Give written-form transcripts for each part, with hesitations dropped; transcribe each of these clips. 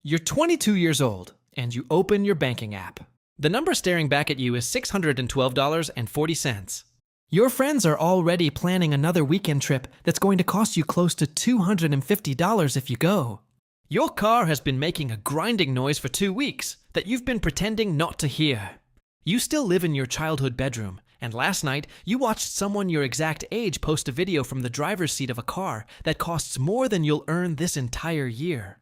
You're 22 years old, and you open your banking app. The number staring back at you is $612.40. Your friends are already planning another weekend trip that's going to cost you close to $250 if you go. Your car has been making a grinding noise for 2 weeks that you've been pretending not to hear. You still live in your childhood bedroom, and last night you watched someone your exact age post a video from the driver's seat of a car that costs more than you'll earn this entire year.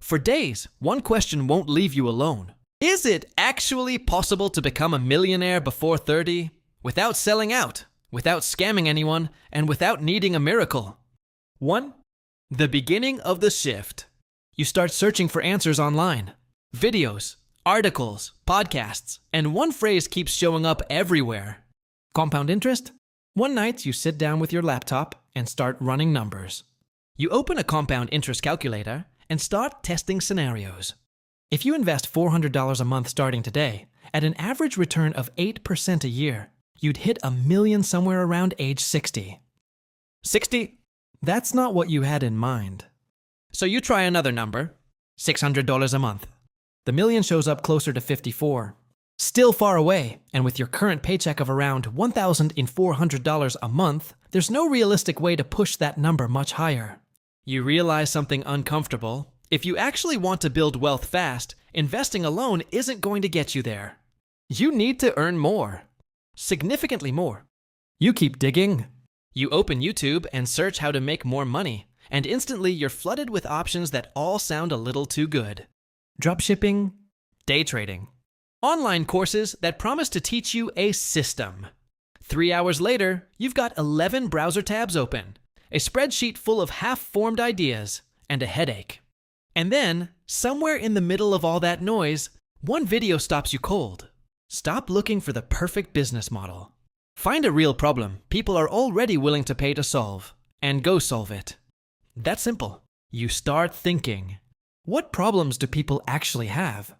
For days, one question won't leave you alone. Is it actually possible to become a millionaire before 30 without selling out, without scamming anyone, and without needing a miracle? 1. The beginning of the shift. You start searching for answers online. Videos, articles, podcasts, and one phrase keeps showing up everywhere. Compound interest? One night you sit down with your laptop and start running numbers. You open a compound interest calculator and start testing scenarios. If you invest $400 a month starting today, at an average return of 8% a year, you'd hit $1 million somewhere around age 60. 60? That's not what you had in mind. So you try another number, $600 a month. The million shows up closer to 54. Still far away, and with your current paycheck of around $1,400 a month, there's no realistic way to push that number much higher. You realize something uncomfortable. If you actually want to build wealth fast, investing alone isn't going to get you there. You need to earn more. Significantly more. You keep digging. You open YouTube and search how to make more money, and instantly you're flooded with options that all sound a little too good. Dropshipping, day trading, online courses that promise to teach you a system. 3 hours later, you've got 11 browser tabs open, a spreadsheet full of half-formed ideas, and a headache. And then, somewhere in the middle of all that noise, one video stops you cold. Stop looking for the perfect business model. Find a real problem people are already willing to pay to solve, and go solve it. That's simple. You start thinking. What problems do people actually have?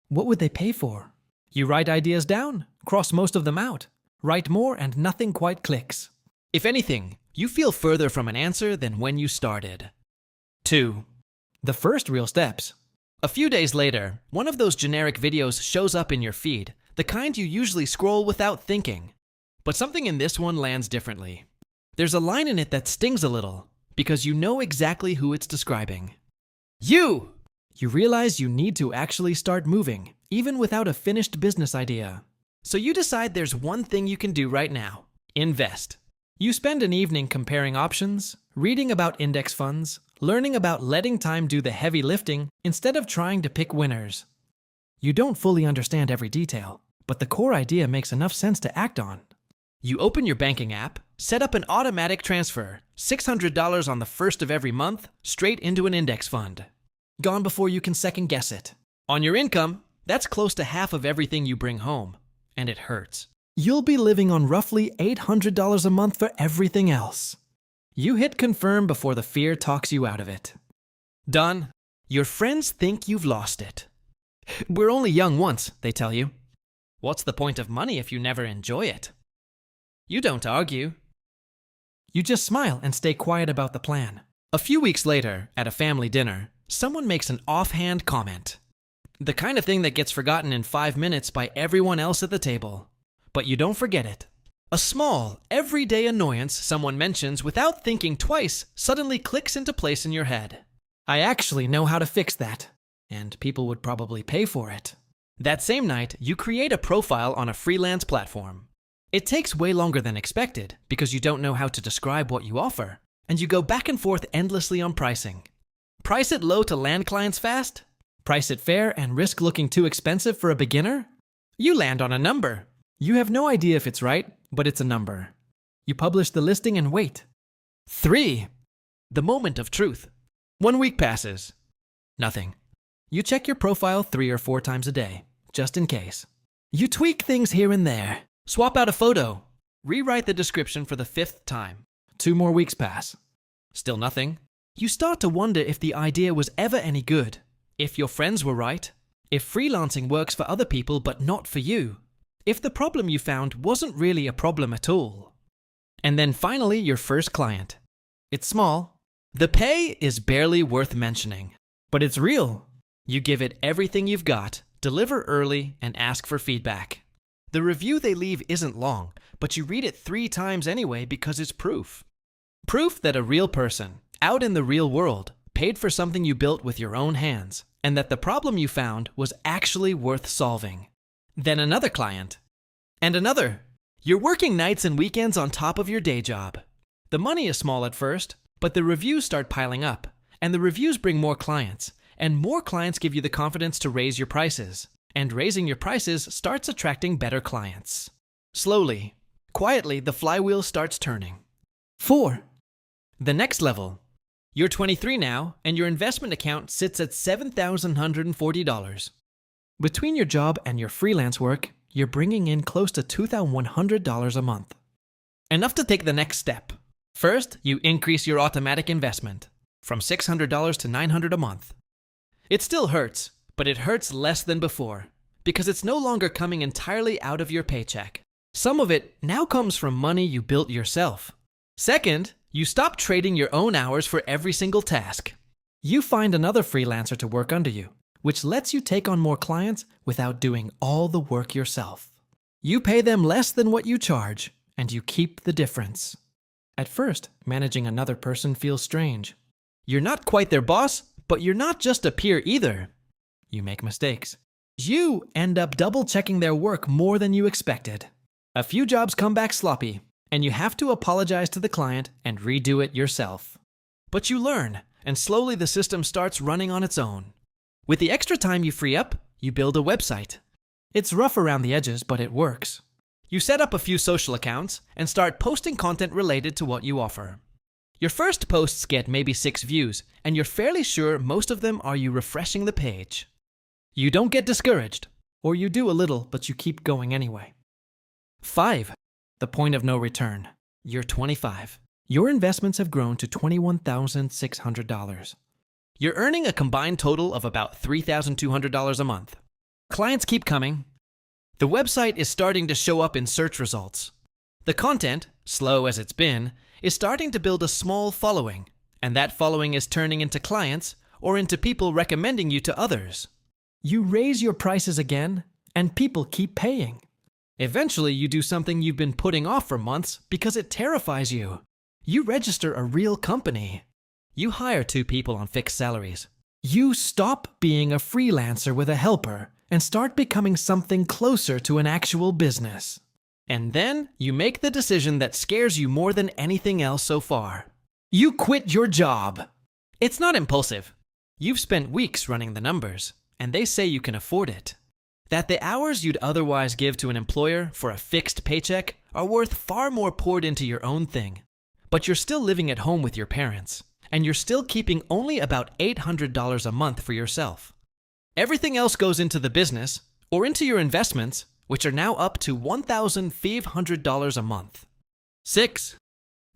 What would they pay for? You write ideas down, cross most of them out, write more, and nothing quite clicks. If anything, you feel further from an answer than when you started. 2. The first real steps. A few days later, one of those generic videos shows up in your feed, the kind you usually scroll without thinking. But something in this one lands differently. There's a line in it that stings a little, because you know exactly who it's describing. You! You realize you need to actually start moving, even without a finished business idea. So you decide there's one thing you can do right now. Invest. You spend an evening comparing options, reading about index funds, learning about letting time do the heavy lifting instead of trying to pick winners. You don't fully understand every detail, but the core idea makes enough sense to act on. You open your banking app, set up an automatic transfer, $600 on the first of every month, straight into an index fund. Gone before you can second guess it. On your income, that's close to half of everything you bring home, and it hurts. You'll be living on roughly $800 a month for everything else. You hit confirm before the fear talks you out of it. Done. Your friends think you've lost it. We're only young once, they tell you. What's the point of money if you never enjoy it? You don't argue. You just smile and stay quiet about the plan. A few weeks later, at a family dinner, someone makes an offhand comment. The kind of thing that gets forgotten in 5 minutes by everyone else at the table. But you don't forget it. A small, everyday annoyance someone mentions without thinking twice suddenly clicks into place in your head. I actually know how to fix that. And people would probably pay for it. That same night, you create a profile on a freelance platform. It takes way longer than expected because you don't know how to describe what you offer, and you go back and forth endlessly on pricing. Price it low to land clients fast? Price it fair and risk looking too expensive for a beginner? You land on a number. You have no idea if it's right, but it's a number. You publish the listing and wait. 3. The moment of truth. 1 week passes. Nothing. You check your profile 3 or 4 times a day, just in case. You tweak things here and there. Swap out a photo. Rewrite the description for the 5th time. 2 more weeks pass. Still nothing. You start to wonder if the idea was ever any good. If your friends were right. If freelancing works for other people but not for you. If the problem you found wasn't really a problem at all. And then finally, your first client. It's small. The pay is barely worth mentioning. But it's real. You give it everything you've got, deliver early, and ask for feedback. The review they leave isn't long, but you read it 3 times anyway because it's proof. Proof that a real person, out in the real world, paid for something you built with your own hands, and that the problem you found was actually worth solving. Then another client. And another. You're working nights and weekends on top of your day job. The money is small at first, but the reviews start piling up, and the reviews bring more clients, and more clients give you the confidence to raise your prices, and raising your prices starts attracting better clients. Slowly, quietly, the flywheel starts turning. 4. The next level. You're 23 now, and your investment account sits at $7,140. Between your job and your freelance work, you're bringing in close to $2,100 a month. Enough to take the next step. First, you increase your automatic investment from $600 to $900 a month. It still hurts, but it hurts less than before because it's no longer coming entirely out of your paycheck. Some of it now comes from money you built yourself. Second, you stop trading your own hours for every single task. You find another freelancer to work under you, which lets you take on more clients without doing all the work yourself. You pay them less than what you charge, and you keep the difference. At first, managing another person feels strange. You're not quite their boss, but you're not just a peer either. You make mistakes. You end up double-checking their work more than you expected. A few jobs come back sloppy, and you have to apologize to the client and redo it yourself. But you learn, and slowly the system starts running on its own. With the extra time you free up, you build a website. It's rough around the edges, but it works. You set up a few social accounts and start posting content related to what you offer. Your first posts get maybe 6 views, and you're fairly sure most of them are you refreshing the page. You don't get discouraged, or you do a little, but you keep going anyway. 5. The point of no return. You're 25. Your investments have grown to $21,600. You're earning a combined total of about $3,200 a month. Clients keep coming. The website is starting to show up in search results. The content, slow as it's been, is starting to build a small following, and that following is turning into clients or into people recommending you to others. You raise your prices again, and people keep paying. Eventually, you do something you've been putting off for months because it terrifies you. You register a real company. You hire 2 people on fixed salaries. You stop being a freelancer with a helper and start becoming something closer to an actual business. And then you make the decision that scares you more than anything else so far. You quit your job. It's not impulsive. You've spent weeks running the numbers, and they say you can afford it. That the hours you'd otherwise give to an employer for a fixed paycheck are worth far more poured into your own thing. But you're still living at home with your parents, and you're still keeping only about $800 a month for yourself. Everything else goes into the business or into your investments, which are now up to $1,500 a month. 6.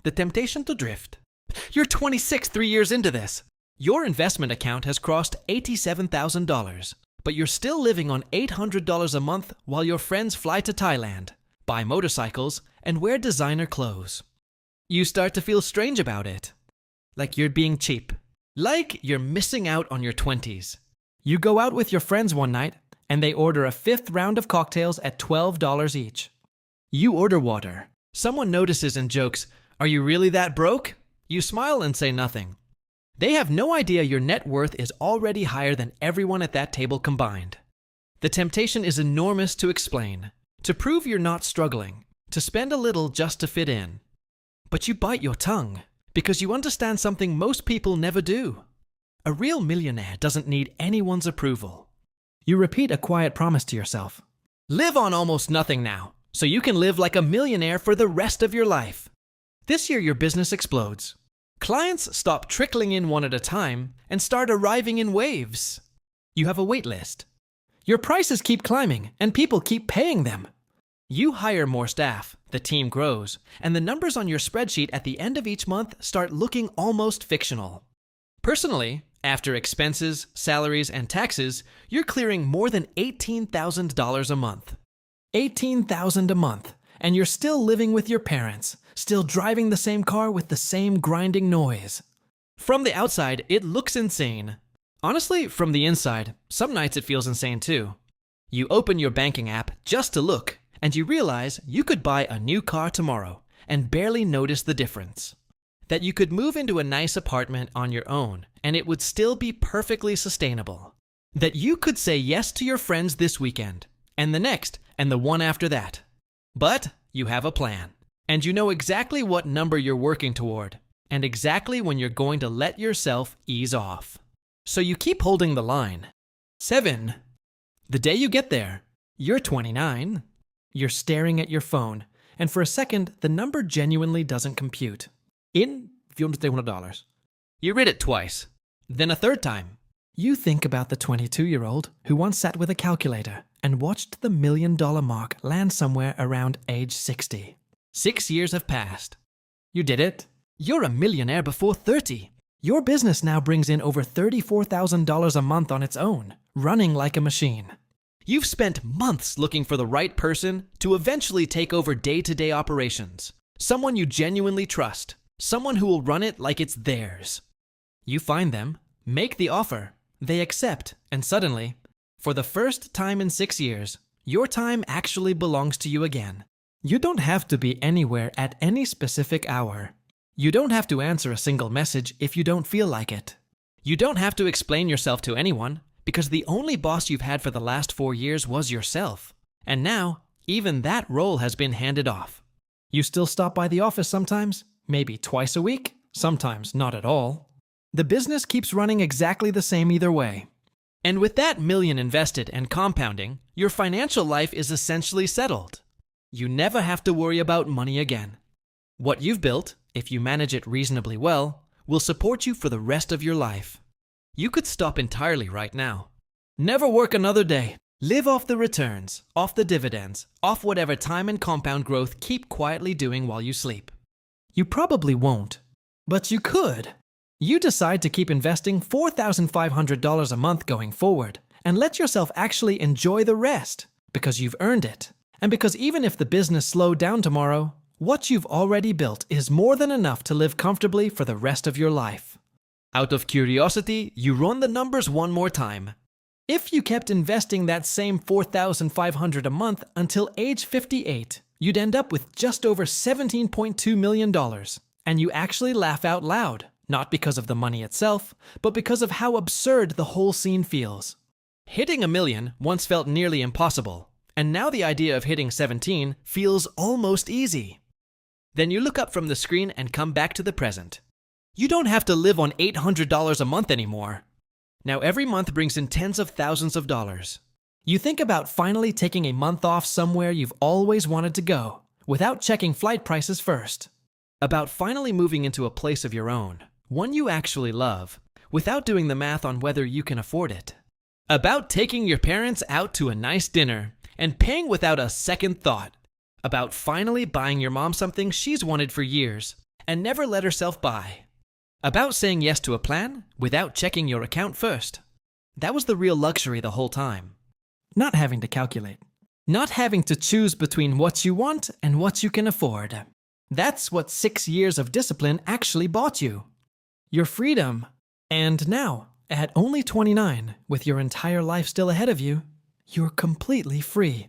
The temptation to drift. You're 26 3 years into this. Your investment account has crossed $87,000, but you're still living on $800 a month while your friends fly to Thailand, buy motorcycles, and wear designer clothes. You start to feel strange about it. Like you're being cheap. Like you're missing out on your 20s. You go out with your friends one night, and they order a 5th round of cocktails at $12 each. You order water. Someone notices and jokes, "Are you really that broke?" You smile and say nothing. They have no idea your net worth is already higher than everyone at that table combined. The temptation is enormous to explain, to prove you're not struggling, to spend a little just to fit in. But you bite your tongue, because you understand something most people never do. A real millionaire doesn't need anyone's approval. You repeat a quiet promise to yourself. Live on almost nothing now, so you can live like a millionaire for the rest of your life. This year your business explodes. Clients stop trickling in one at a time and start arriving in waves. You have a wait list. Your prices keep climbing and people keep paying them. You hire more staff, the team grows, and the numbers on your spreadsheet at the end of each month start looking almost fictional. Personally, after expenses, salaries, and taxes, you're clearing more than $18,000 a month. $18,000 a month, and you're still living with your parents, still driving the same car with the same grinding noise. From the outside, it looks insane. Honestly, from the inside, some nights it feels insane too. You open your banking app just to look, and you realize you could buy a new car tomorrow and barely notice the difference. That you could move into a nice apartment on your own and it would still be perfectly sustainable. That you could say yes to your friends this weekend, and the next, and the one after that. But you have a plan, and you know exactly what number you're working toward, and exactly when you're going to let yourself ease off. So you keep holding the line. 7. The day you get there, you're 29. You're staring at your phone, and for a second, the number genuinely doesn't compute. In $400. You read it twice, then a third time. You think about the 22-year-old who once sat with a calculator and watched the $1 million mark land somewhere around age 60. 6 years have passed. You did it. You're a millionaire before 30. Your business now brings in over $34,000 a month on its own, running like a machine. You've spent months looking for the right person to eventually take over day-to-day operations. Someone you genuinely trust. Someone who will run it like it's theirs. You find them, make the offer, they accept, and suddenly, for the first time in 6 years, your time actually belongs to you again. You don't have to be anywhere at any specific hour. You don't have to answer a single message if you don't feel like it. You don't have to explain yourself to anyone, because the only boss you've had for the last 4 years was yourself. And now, even that role has been handed off. You still stop by the office sometimes, maybe twice a week, sometimes not at all. The business keeps running exactly the same either way. And with that million invested and compounding, your financial life is essentially settled. You never have to worry about money again. What you've built, if you manage it reasonably well, will support you for the rest of your life. You could stop entirely right now. Never work another day. Live off the returns, off the dividends, off whatever time and compound growth keep quietly doing while you sleep. You probably won't, but you could. You decide to keep investing $4,500 a month going forward and let yourself actually enjoy the rest because you've earned it. And because even if the business slowed down tomorrow, what you've already built is more than enough to live comfortably for the rest of your life. Out of curiosity, you run the numbers one more time. If you kept investing that same $4,500 a month until age 58, you'd end up with just over $17.2 million. And you actually laugh out loud, not because of the money itself, but because of how absurd the whole scene feels. Hitting $1 million once felt nearly impossible, and now the idea of hitting 17 feels almost easy. Then you look up from the screen and come back to the present. You don't have to live on $800 a month anymore. Now every month brings in tens of thousands of dollars. You think about finally taking a month off somewhere you've always wanted to go, without checking flight prices first. About finally moving into a place of your own, one you actually love, without doing the math on whether you can afford it. About taking your parents out to a nice dinner and paying without a second thought. About finally buying your mom something she's wanted for years and never let herself buy. About saying yes to a plan without checking your account first. That was the real luxury the whole time. Not having to calculate. Not having to choose between what you want and what you can afford. That's what 6 years of discipline actually bought you. Your freedom. And now, at only 29, with your entire life still ahead of you, you're completely free.